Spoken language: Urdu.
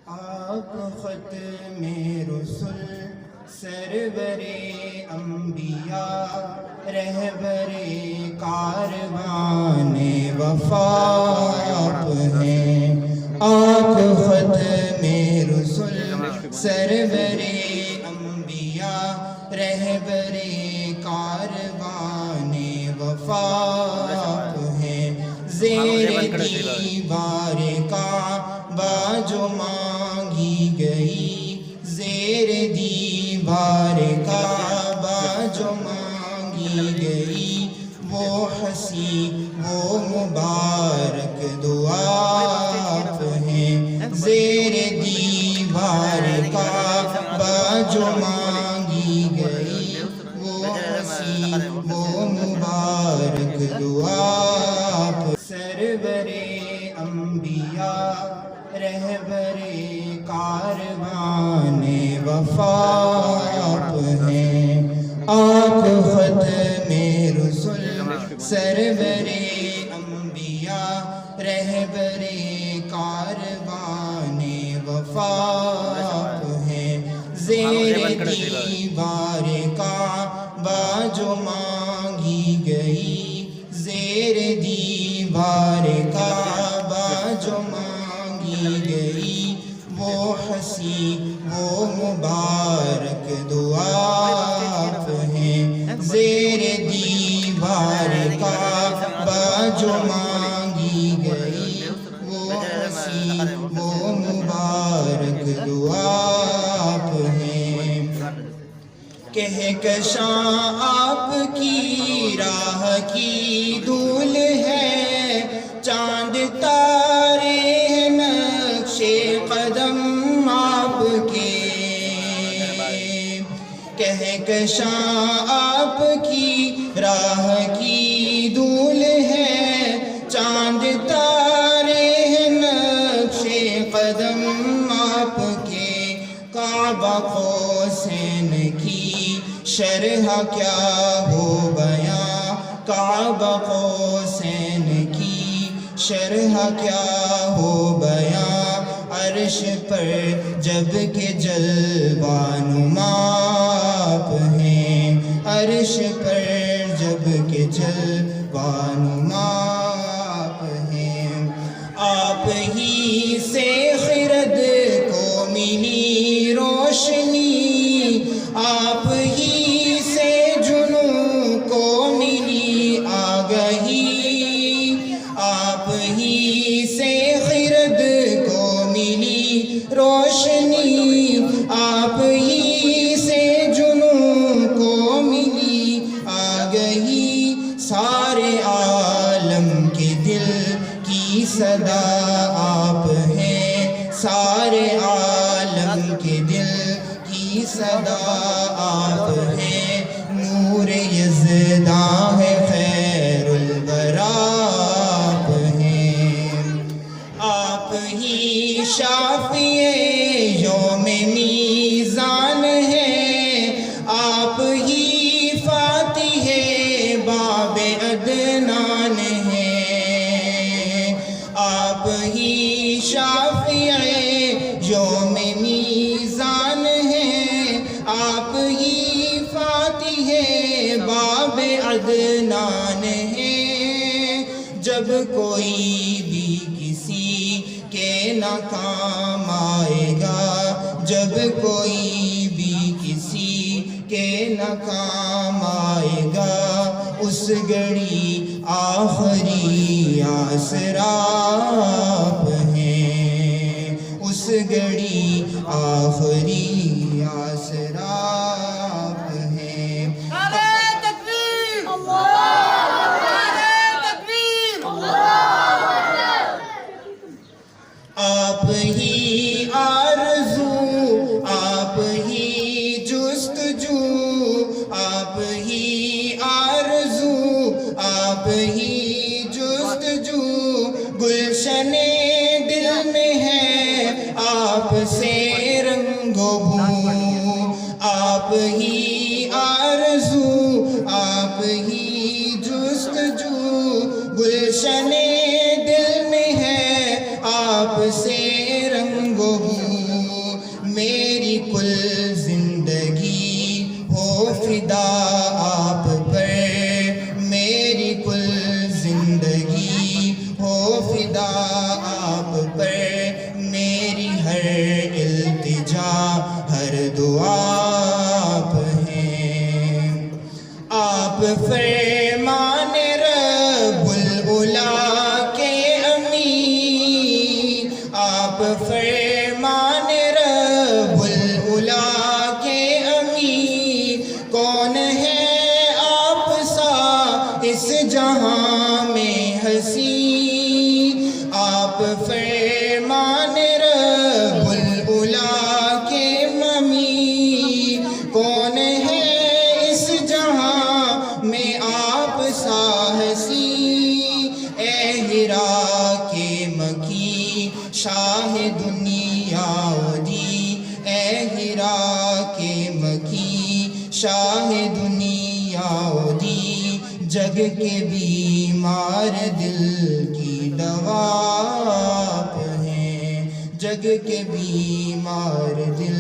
آپ ختم رسل سرور انبیاء رہبر کاروان وفا آپ ہیں۔ آپ ختم رسل سرور انبیاء رہبر کاروان وفا آپ ہیں۔ زیر دیوار کعبہ جو مانگی گئی، زیر دیوار کعبہ جو مانگی گئی، وہ ہنسی وہ مبارک دعا آپ ہیں۔ زیر دیوار کعبہ جو مانگی گئی، وہ ہنسی وہ مبارک دعا آپ۔ سرور انبیاء رہبر کاروان وفا آپ ہیں۔ آپ ختم رسل سرور انبیاء رہبر کاروان وفا آپ ہیں۔ زیر دیوار کعبہ جو مانگی گئی، زیر دیوار کعبہ جو مانگی گئی، وہ ہنسی وہ مبارک دعا آپ ہیں۔ زیر دیوار کعبہ جو مانگی گئی، وہ ہنسی وہ مبارک دعا آپ ہیں۔ کہکشاں آپ کی راہ کی دھول ہے، چاند تارے نقش قدم آپ کے۔ کہکشاں آپ کی راہ کی دھول ہے، چاند تارے نقش قدم آپ کے۔ کعبہ قوسین کی شرح کیا ہو بیاں، کعبہ قوسین کی شرح کیا ہو بیاں، عرش پر جب کہ جلوہ نما آپ ہیں۔ عرش پر جب کہ جلوہ نما آپ ہیں۔ آپ ہی سے خرد کو ملی روشنی، آپ ہی سے جنوں کو ملی آگہی، آپ ہی سے خرد کو ملی روشنی، آپ ہی سے جنوں کو ملی آگہی۔ سارے عالم کے دل کی صدا آپ ہیں، سارے عالم کے دل کی صدا آپ ہیں۔ نور یزداں ہے خیر الورا آپ ہیں۔ آپ ہی شافی یوم میزان ہیں، آپ ہی فاتح باب عدنان ہیں۔ آپ ہی شافی یوم میزان ہیں، آپ ہی فاتح باب عدنان ہیں۔ جب کوئی بھی کسی کے نہ کام آئے گا، جب کوئی بھی کسی کے نہ کام آئے گا، اس گھڑی آخری آسرا آپ ہیں۔ اس گھڑی آخری آسرا آپ ہیں۔ نعرہ تکبیر! نعرہ تکبیر! آپ ہی آرزو، آپ ہی جستجو، آپ ہی آرزو، آپ ہی جستجو، گلشن دل میں ہے آپ سے رنگ و بو۔ آپ ہی آرزو، آپ ہی جستجو، گلشن دل میں ہے آپ سے رنگ و بو۔ التجا ہر دعا آپ ہیں. آپ فرمان رب العلا کے امین. آپ فرمان رب العلا کے امین. کون ہے آپ سا اس جہاں میں حسین. آپ فرمان رب العلا کے ممی. کون ہے اس جہاں میں آپ سا حسین. اے ہرا کے مکی شاہ دنیا دی. اے ہرا کے مکی شاہ دنیا دی. جگ کے بیمار دل کی دوا آپ ہیں. جگ کے بیمار دل